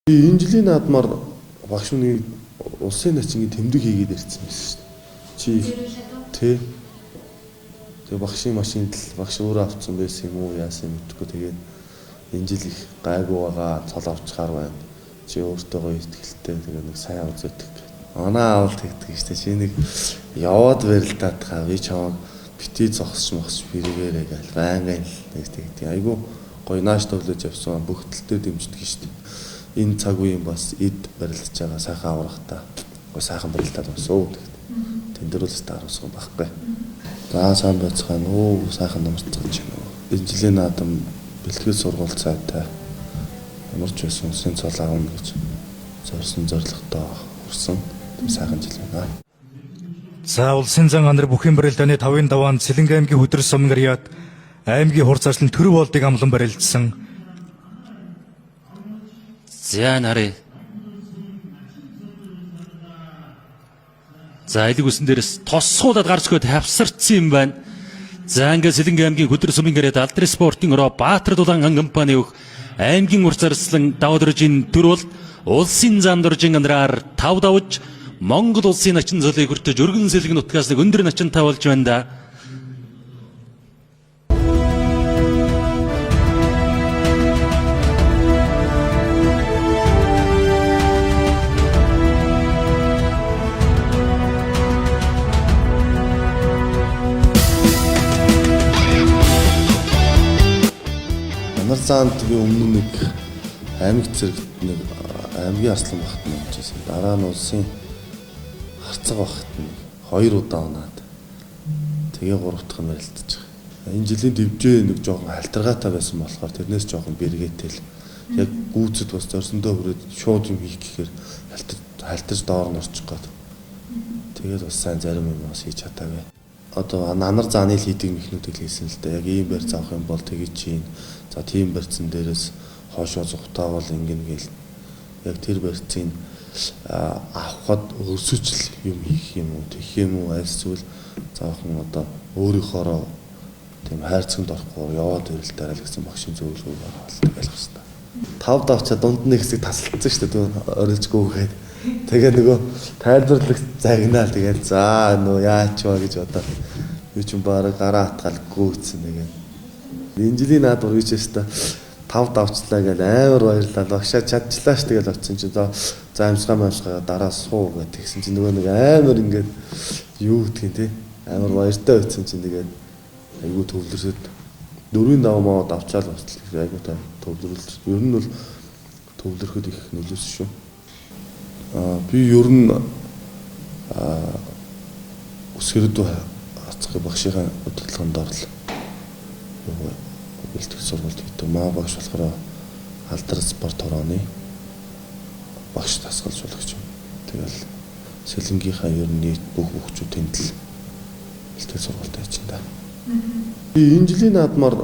Энэ жилийн наадмаар багш хүний улсын наачингийн тэмдэг хийгээд ирсэн байсан шүү дээ. Тий. Тэгээ багшийн машинд л багш өөрөө авцсан байсан юм уу яасан мэдэхгүй тэгээд энэ жил их гайгүй байгаа цол авчихаар байна. Чи өөртөө гоё ихтэй тэгээ нэг сайн үзэдэг. Манай аавал тэгдэг шүү дээ. Чи нэг яваад барилдаад хаа би чамаа бити зогсч мохсч бэргээрээ гал байнгын л нэг тэгдэг. Айгу гоё нааш төвлөж явсан бүх төлтөд дэмждэг шүү дээ. Энэ цаг үеийн бас эд барилдаж байгаа сайхан аврахтаа сайхан барилдаад басуу гэдэг. Тэн дээр л стаар усгах байхгүй. За сайн байцгаана уу сайхан намарцгааж байна уу. Энэ жилийн наадам бэлтгэл сургууль цайтай ямар ч байсан улсын цол аавна гэж зорьсон зорилготой хүрсэн сайхан жил байна. За улсын зан анар бүхэн барилдааны 5-ын даваанд Сэлэнг аймгийн хөдөр сумгариад аймгийн хур цаашлан төрөв болдыг амлан барилдсан. За нарыг. За элэг үсэн дээрээс тосгуулаад гарч өгöd хавсарцсан юм байна. За ингээ Сэлэнг аймгийн хөдөр сумын гэрээд Алдрын спортын өрөө Баатар дулаан компани өг аймгийн урт зарслан давдржийн төрөв улсын зам дуржин андраар 5 давж Монгол улсын начин цолыг хүртэж өргөн сэлэг нутгаас нэг өндөр начинтай болж байна да. Анар заантгийн өмнө нэг аймаг зэрэгт нэг аймгийн аслан багт нэмжсэн. Дараа нь улсын харцаг багт нэг 2 удаа унаад. Тэгээ 3 дахь нь барилдаж байгаа. Энэ жилийн дэвжээ нэг жоохон халтаргаатай байсан болохоор тэрнээс жоохон бэргээтэл яг гүйцэд бас зорсондоо хүрээд шууд юм хийх гэхээр халтарж доор нь орчих гээд. Тэгээд бас сайн зарим юм бас хийж чадаагүй. Одоо анар зааны л хийдэг мэхнүүдийг хийсэн л дээ. Яг ийм барь заах юм бол тэгэж чинь. За тийм барьцсан дээрээс хоошоо зүхтаавал ингэн гээл. Яг тэр барьцын авахад өрсөжл юм хийх юм уу, тэгэх юм уу, аль зүйл заахан одоо өөрийнхоороо тийм хайрцагт орохгүй яваад ирэлтээр л гэсэн багшийн зөвлөгөөг аваад байлгах хэрэгтэй. 5 давчаа дунд нэг хэсэг тасалдсан шүү дээ. Орилжгүй гэхэд. Тэгээ нөгөө тайлбарлах загнаа тэгээд за нөө яач вэ гэж бодоод би ч баг гараа хатгаал гүйцсэн тэгээд энэ жилийн наадмар үечээс та 5 давчлаа гэж амар баярлалаа. Багшаа чадчихлаа ш тэгэл очсон чи за амьсгаа дараа суу гэдэг тэгсэн чи нөгөө нэг амар ингээд юу гэдгийг те амар баяртай байсан чи тэгээд айгуу төвлөрсөд 4-ийн давмаа давчаал болчихлоо айгуу та төвлөрүүлж. Ер нь бол төвлөрөхөд их нөлөөсөн шүү. Би ер нь өсгөрөд хацах багшийн удирдлаганд орлоо. Бэлтгэл сургалт гэдэг маа багш болохоор алдар спорт хорооны багш дасгалжуулагч юм. Тэгэл Сэлэнгийнхаа ер нь нийт бүх хүүхдүүд тэнд л бэлтгэл сургалт хийж байна. Би энэ жилийн наадмаар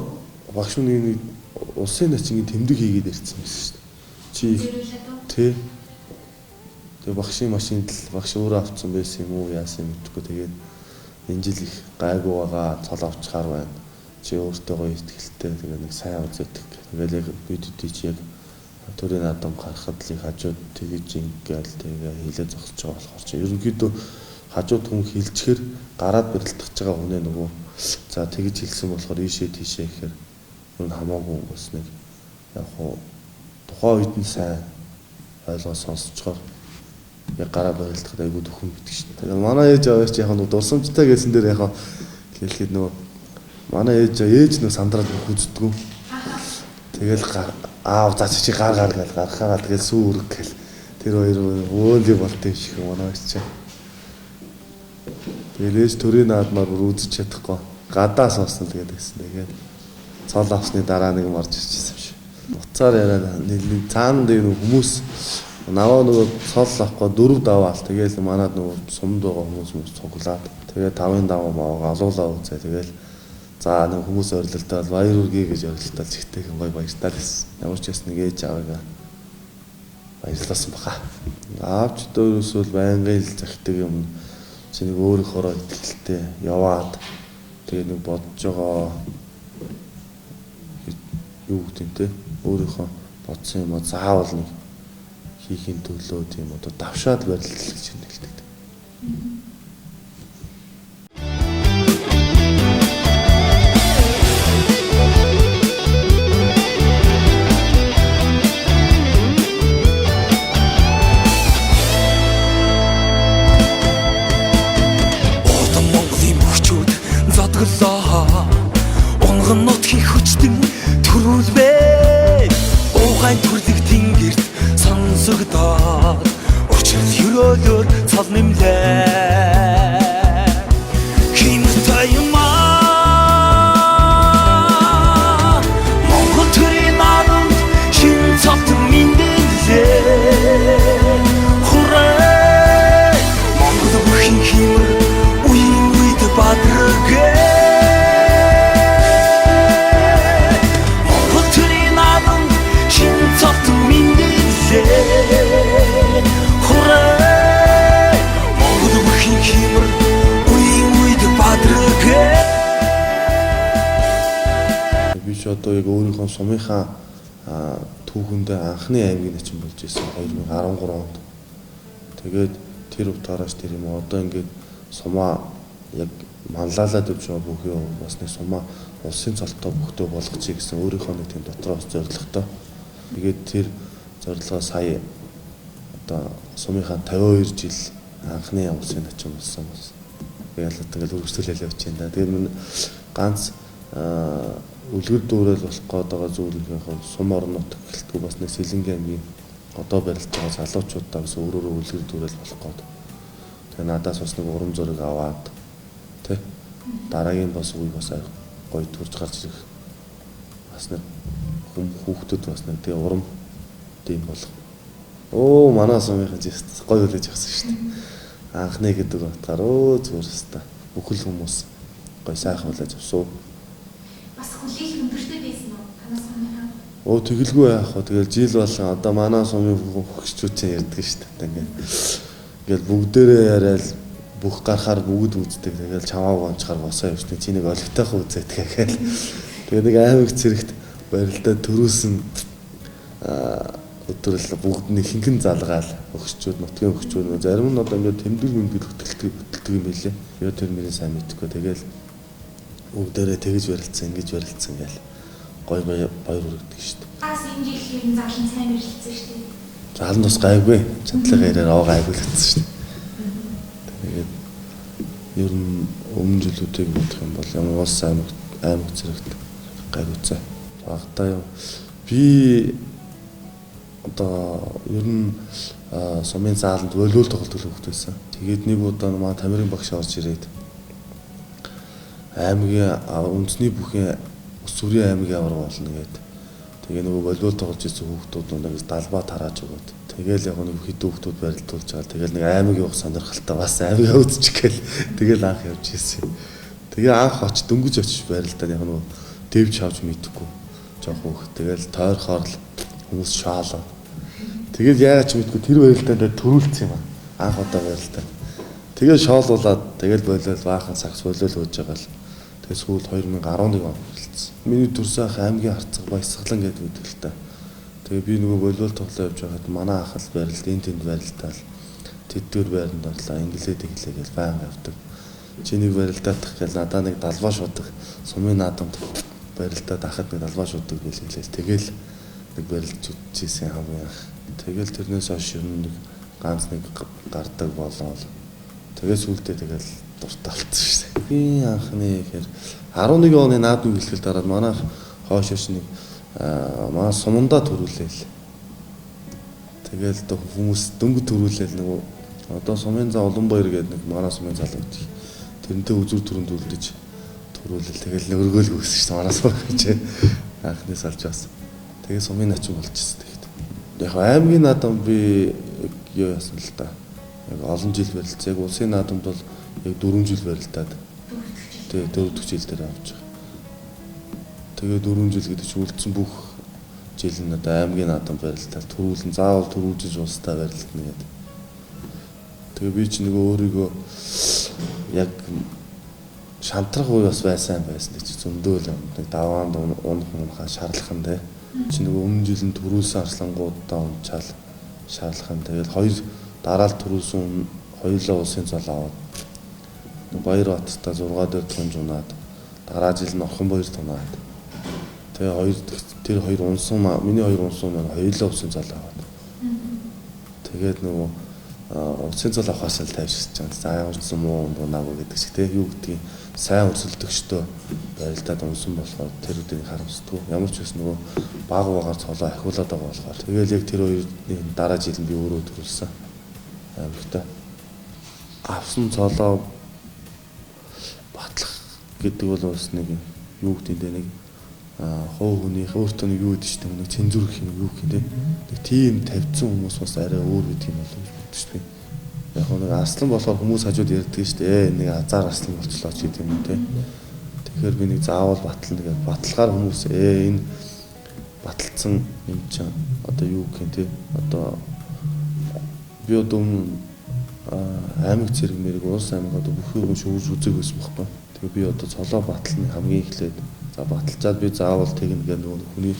багш хүний улсын наачингийн тэмдэг хийгээд ирсэн байсан шүү дээ. Чи тий. Тэгээ багшийн машинд л багш өөрөө авцсан байсан юм уу яасан мэдэхгүй тэгээд энэ жил их гайгүй байгаа цол авчихаар байна. Чи өөртөө гоё ихтэй тэгээ нэг сайн үзэдэг. Тэгэл яг бидний чи яг төрийн наадам гарахад л хажууд тэгэж ингээл тэгээ хилээ зогсож байгаа болохоор чи ерөнхийдөө хажууд хүн хилчгэр гараад бэрэлдэж байгаа хүнээ нөгөө за тэгэж хэлсэн болохоор ийшээ тийшээ гэхээр ер нь хамаагүй бас нэг яг хуу тухайн үед нь сайн ойлгоо сонсцохоор яг гараа барилдахад айгүй дөхөн битг шин. Тэгээ манай ээж аваач яг нэг дурсамжтай гэсэн дээр яг хэлэхэд нөгөө манай ээж нэг сандраад хүздэггүй. Тэгэл аав за чи гар гэл гарахаа тэгэл сүү үрг гэл тэр хоёр өөлий болт юм шиг манай ээж. Тэгэлээс төрийн наадмаар бүр үзэж чадахгүй. Гадаа суусан тэгээд гэсэн. Тэгээд цол авсны дараа нэг марж ирчихсэн юм шиг. Уцаар яриад нэг цаана дээр хүмүүс наваа нөгөө цол авахгүй 4 даваал тэгээл манад нөгөө сумд байгаа хүмүүс цуглаад тэгээд 5-ын даваа маа алуулаа үзээ тэгээл за нэг хүмүүс орилолтоод баяр үргээ гэж орилолтоод зихтэй гой баяртай гэсэн. Ямар ч бас нэг ээж аваагаа баярлуулсан баха. Аавч дөрөөсөө байнгын л захидаг юм чи нэг өөрийнхоороо ихтэй яваад тэгээ нэг бодож байгаа юу гэдэг те өөрийнхөө бодсон юм заавал нэг хийхин төлөө тийм одоо давшаад барилдал гэж хэлдэг. Унган нутгийн хүчтэн төрүүлбэ уухайн төрлөг тэнгэрт сонсогдоод учир хөрөөлөөр цал нэмлээ химтэй юмаа Монгол төрийн наадамд шин цавт мэндэлээ хүрээ Монгол бүхэн химэр үеийн үед бадрага биш одоо яг өөрийнхөө сумынхаа түүхэндээ анхны аймгийн начин болж ирсэн 2013 онд. Тэгээд тэр утгаараас тэр юм одоо ингээд сумаа яг манлайлаад явж байгаа бүх юм бас нэг сумаа улсын цолтой бүхтэй болгочихъя гэсэн өөрийнхөө нэг тийм дотроос зорилготой. Тэгээд тэр зорилгоо сая одоо сумынхаа 52 жил анхны улсын начин болсон бас. Тэгээд тэгэл үргэлжлүүлэл явж байна. Тэгээд минь ганц үлгэр дүүрэл болох гээд байгаа зүйл нь яг сум орон нутаг гэлтгүй бас нэг Сэлэнгийн аймгийн одоо барилж байгаа залуучуудаа бас өөрөөрөө үлгэр дүүрэл болох гээд. Тэгээ надаас бас нэг урам зориг аваад тий дараагийн бас үе бас гоё төрж гарч ирэх бас нэг хүүхдүүд бас нэг тэгээ урам тийм болох. Оо манай сумынхаа жист гоё үлээж явсан шүү дээ. Анхны гэдэг утгаар зүгээр өстой бүхэл хүмүүс гоё сайхан үлээж авсан. Бас хүлээх өндөртэй байсан уу? Танаас сумынхаа. Оо тэгэлгүй яах вэ? Тэгэл жил болон одоо манай сумын хөгччүүд чинь ярьдаг шүү дээ. Ингээл бүгдээрээ яриад бүх гарахаар бүгд үздэг. Тэгэл чамааг онцохоор босоо явчихна. Чи нэг олигтойхоо үзээд гэхэл. Тэгээ нэг аймаг цэрэгт барилдаа төрүүлсэн өдрөл бүгд нэг хинхэн залгаал өгччүүд нутгийн өгччүүд зарим нь одоо ингээд тэмдэг хөтөлдөг юм билээ. Яа тэр нэрээ сайн мэдхгүй. Тэгэл бүгдээрээ тэгж барилцсан, ингэж барилцсан гээл гой баяр хүргэдэг шүү дээ. Аас энэ жилийн заалан сайн барилцсан шүү дээ. Заалан тус гайгүй. Чадлага ярээр аваа гайгуулсан шүү дээ. Тэгээд ер нь өмнө жилүүдийг бодох юм бол ямар улс аймаг зэрэгт гайгуцаа. Багтаа юу би одоо ер нь сумын зааланд волейбол тоглолт хөвгт байсан. Тэгээд нэг удаа маа Тамирын багш орж ирээд аймгийн үндэсний бүхэн Сүрийн аймгийн аварга болно гэдэг. Тэгээ нөгөө волейбол тоглож ирсэн хүүхдүүд нэг далбаа тарааж өгөөд. Тэгээл яг нэг хэд хүүхдүүд барилдуулж байгаа. Тэгээл нэг аймгийн явах сонирхолтой бас аймгаа үзчих гээл. Тэгээл анх явж ирсэн. Тэгээ анх очиж дөнгөж очиж барилдаа яг нөгөө дэвж авч мэдхгүй. Жохоо хүүхд. Тэгээл тойрхоор л хүмүүс шаалаа. Тэгэл яагаад ч мэдгүй тэр барилдаанд төрүүлсэн юм аа. Анх удаа барилдаа. Тэгээ шоолуулаад тэгэл болол баахан сагс болол хөөж байгаа л. Тэгээ сүүл 2011 онд барилдсан. Миний төрсөн ах аймгийн харцаг баясгалан гэдэг үгдэл л та. Тэгээ би нөгөө волейбол тоглоо явж байгаад манай ах л барилд энэ тэнд барилдаал. Тэдгээр байранд орлоо англиэд хэлээ гэж баян явдаг. Чинийг барилдаадах гэж надаа нэг далбаа шуудаг. Сумын наадамд барилдаад ахад нэг далбаа шуудаг гэж хэлээл. Тэгэл нэг барилдж үзчихсэн хамгийн анх. Тэгэл тэрнээс хойш ер нь нэг ганц нэг гардаг болоо. Тэгээ сүултээ тэгэл дуртай болсон шүү дээ. Би анхны ихэр 11 оны наадмын бэлтгэл дараад манай хойшооч нэг манай сумандаа төрүүлээл. Тэгэл хүмүүс дөнгөж төрүүлээл нэг одоо сумын заа Уланбаяр гэдэг нэг манай сумын залуу гэдэг. Тэрнтэй үзүр төрөнд үлдэж төрүүлээл. Тэгэл нэг өргөөлг өгсөн шүү дээ. Манай сум гэж анхны салж бас. Тэгээ сумын начин болчихсон тэгэхэд. Яг аймгийн наадам би юу яасан л та. Яг олон жил барилцсан. Яг улсын наадамд бол яг 4 жил барилдаад. Тэгээ 4 дахь жил дээр авч байгаа. Тэгээ 4 жил гэдэг чинь үлдсэн бүх жил нь одоо аймгийн наадамд барилдаад төрүүлэн заавал төрүүлж улстай барилдана гэдэг. Тэгээ би ч нөгөө өөрийгөө яг шантрах үе бас байсан гэж зөндөөл нэг даваанд унах шаарлах нь те. Чи нөгөө өмнө жилийн төрүүлсэн арслангуудаа унчаал шаарлах юм. Тэгэл хоёр дараалал төрүүлсэн хоёулаа улсын цол аваад Баярбаттай 6 дээр тунж унаад дараа жил нь Орхонбаяр тунаад тэгээ тэр хоёр унсан миний хоёр унсан маань хоёулаа улсын цол аваад тэгээд нөгөө улсын цол авахаас л тайвширч байгаа. За ямар муу наагүй гэдэг шиг те юу гэдгийг сайн өрсөлдөгчдөө барилдаад унсан болохоор тэр үдийг харамсдаг. Ямар ч бас нөгөө баг цолоо ахиулаад байгаа болохоор тэгэл яг тэр хоёрын дараа жил нь би өөрөө төрүүлсэн. Амигтай авсан цолоо батлах гэдэг бол бас нэг юу гэдэг нэг хоо хүнийх өөртөө нэг юу гэдэг чинь нэг цензур гэх юм юу гэх юм те. Нэг тийм тавьсан хүмүүс бас арай өөр гэдэг юм болов уу шүү дээ. Яг нэг арслан болохоор хүмүүс хажууд ярьдаг шүү дээ. Нэг азар арслан болчлоо ч гэдэг юм те. Тэгэхээр би нэг заавал батлна гэдэг баталгаар хүмүүс энэ баталсан юм чинь одоо юу гэх юм те. Одоо би одоо аймаг зэрэг мэрэг улс аймаг одоо бүх юм шүүж үзэг байсан байхгүй. Тэгээ би одоо цолоо батлны хамгийн эхлээд за баталчаад би заавал тэгнэ гэдэг нөгөө хүний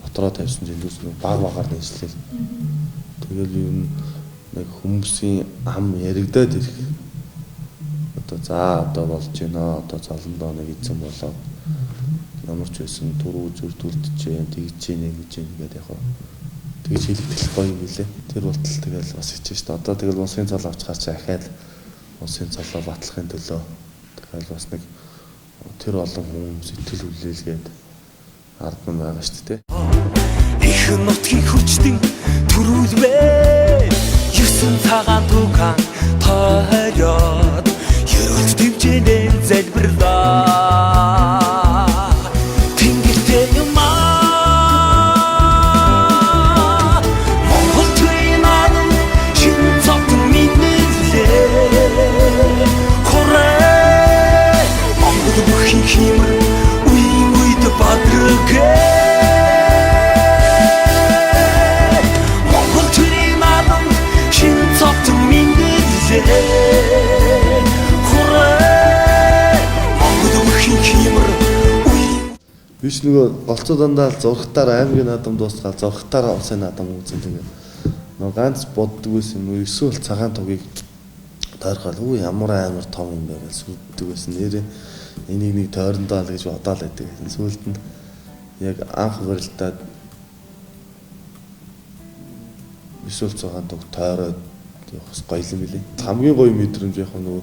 дотроо тавьсан зүйлс нэг багаар нэслэл. Тэгэл юу нэг хүмүүсийн ам яригдаад ирэх. Одоо за одоо болж байна. Одоо цолондоо нэг эзэн болоод ямар ч байсан түрүү зүрдүүлдэж जैन тэгж जैन гэж ингээд яг тэгж хэлэгдэх гоё юм билээ. Тэр болтол тэгэл бас хичээж шүү дээ. Одоо тэгэл улсын цол авч гарч ахаад улсын цолоо батлахын төлөө тэгэл бас нэг тэр олон хүн сэтгэл хүлээлгээд ард нь байгаа шүү дээ. Их нутгийн хүчтэн төрүүлвэ 9 цагаан түган тойроод ерөөд тэмцэнэн залбирлаа. Тэнгэртэй юмаа Монгол твинан шин цогтон минэлээ. Хорэ Монгол бүхий химэр үеийн үед бадрага биш нөгөө голцоо дандаа зурхтаар аймгийн наадам дуусгаад зурхтаар улсын наадам үзэн тэгээ нөгөө ганц боддог байсан юм эсвэл цагаан тугийг тойрхол уу ямар амар том юм бэ гэж сүрддэг байсан. Нэрээ энийг нэг тойрондоо л гэж бодоол байдаг. Сүүлд нь яг анх барилдаад эсвэл цагаан туг тойроод явах гоё юм билий. Хамгийн гоё мэдрэмж яг нөгөө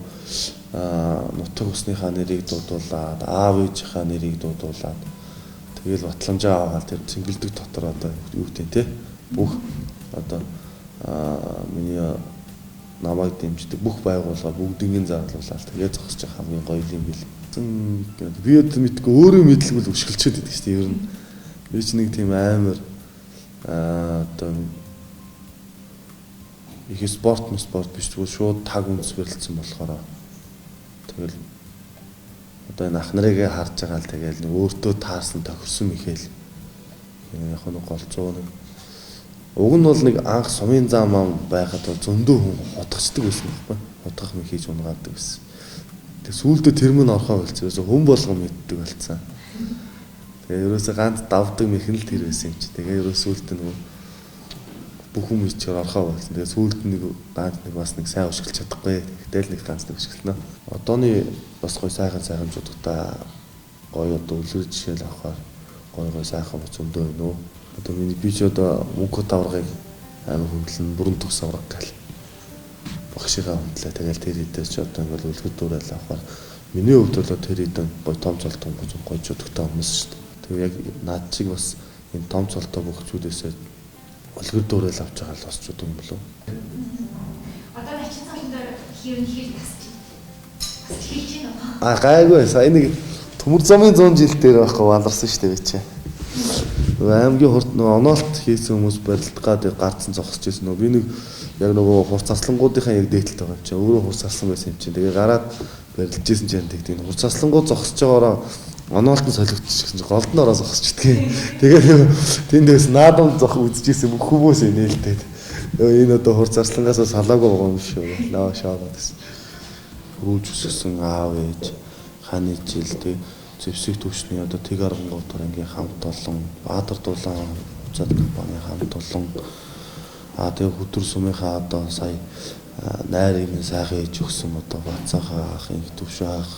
нутаг усныхаа нэрийг дуудуулаад аав ээжийнхаа нэрийг дуудуулаад тэгэл батламжаа аваад тэр цэнгэлдэг дотор одоо юу гэдэг те бүх одоо миний намайг дэмждэг бүх байгууллага бүгднийг зарлуулаад тэгээ зогсож байгаа хамгийн гоё юм бил. Би одоо мэдгүй өөрөө мэдлгүй л өшгөлчөөд байдаг шүү дээ. Ер нь би ч нэг тийм амар одоо их спорт биш зүгээр шууд таг үндэс барилцсан болохоор тэгэл одоо энэ ах нарыг харж байгаа л тэгэл нэг өөртөө таарсан тохирсон мэхэл яг нэг голцоо нэг уг нь бол нэг анх сумын зам байхад бол зөндөө хүн утгацдаг байсан байхгүй утгах мэт хийж унгаадаг байсан. Тэг сүүлдээ тэр мөн орхоо болчихсон хүн болгон мэддэг болцсон. Тэгээ ерөөсө ганц давдаг мэхэн л тэр байсан юм чи. Тэгээ ерөөсө сүүлдээ нөгөө бүх хүн ичээр орхоо болсон. Тэгээ сүүлд нэг ганц нэг бас нэг сайн өшгөлж чадахгүй. Тэгэл нэг ганц нэг өшгөлнө. Одооны бас гой сайхан жуудагтай гоё одоо үлгэр жишээл авахаар гоё сайхан боц өндөө байна уу. Одоо миний би ч одоо мөнхөд даврагыг амар хөндлөн бүрэн төгс авраг гал. Багшигаа хөндлөө. Тэгэл тэр хэдээс ч одоо ингээл үлгэр дуурайл авахаар миний хувьд бол тэр хэдэн гоё том цолтон гоё жуудагтай хүмүүс шүү дээ. Тэгээ яг наад чиг бас энэ том цолтой бөхчүүдээсээ үлгэр дуурайл авч байгаа л бас ч удаа юм болов. Одоо начин цолон дээр хэр тасч хийж байна. Гайгүй сая нэг төмөр замын 100 жил дээр байхгүй валарсан шүү дээ би чи. Аймгийн хурд нөгөө оноолт хийсэн хүмүүс барилдгаад гарцсан зогсож ирсэн нөгөө би нэг яг нөгөө хурц аслангуудынхаа яг дээдлэлт байгаа юм чи. Өөрөө хурц аслан байсан юм чи. Тэгээ гараад барилдаж ирсэн чинь тэгдэг. Хурц аслангууд зогсож байгаараа оноолт нь солигдчихсэн чи голд нь ороо зогсчихдгийг. Тэгээ тэндээс наадам зох үзчихсэн бүх хүмүүс нээлтээд. Энэ одоо хурц аслангаас салаагүй байгаа юм шүү. Наа шаагаад байсан. Рүүж өссөн аав ээж ханы жилдээ зэвсэг төвчний одоо тэг аргангууд ангийн хамт олон Баатар дулаан цад компани хамт олон Тэгээ хөдөр сумынхаа одоо сая найрыг минь сайхан ээж өгсөн одоо Бацаахан ах, их төвшөө ах,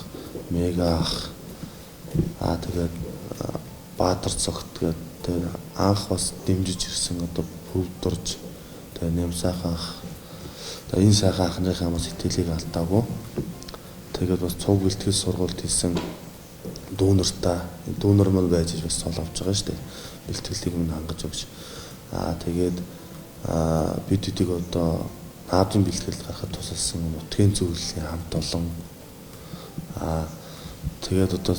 Мега ах. Тэгээд Баатар цогт тэгээд анх бас дэмжиж ирсэн одоо Хөвдөрж тэгээд Нямсайхан ах. Тэгээд энэ сайхан ахныхаа бас итгэлийг алдаагүй. Тэгээд бас цуг бэлтгэл сургалт хийсэн дүүнертаа дүүнер мань байж бас цол авч байгаа шүү дээ. Бэлтгэлийг минь хангаж өгч. Тэгээд бид үдэг одоо наадын бэлтгэлд гарахад тусалсан нутгийн зөвлөлийн хамт олон тэгээд одоо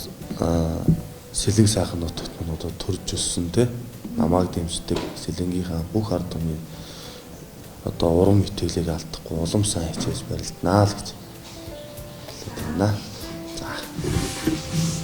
сэлэг сайхан нутагт мань одоо төрж өссөн те намайг дэмждэг сэлэнгийнхаа бүх ард түмний одоо урам итгэлийг алдахгүй улам сайн хичээж барилднаа л гэж хэлээд байна. За.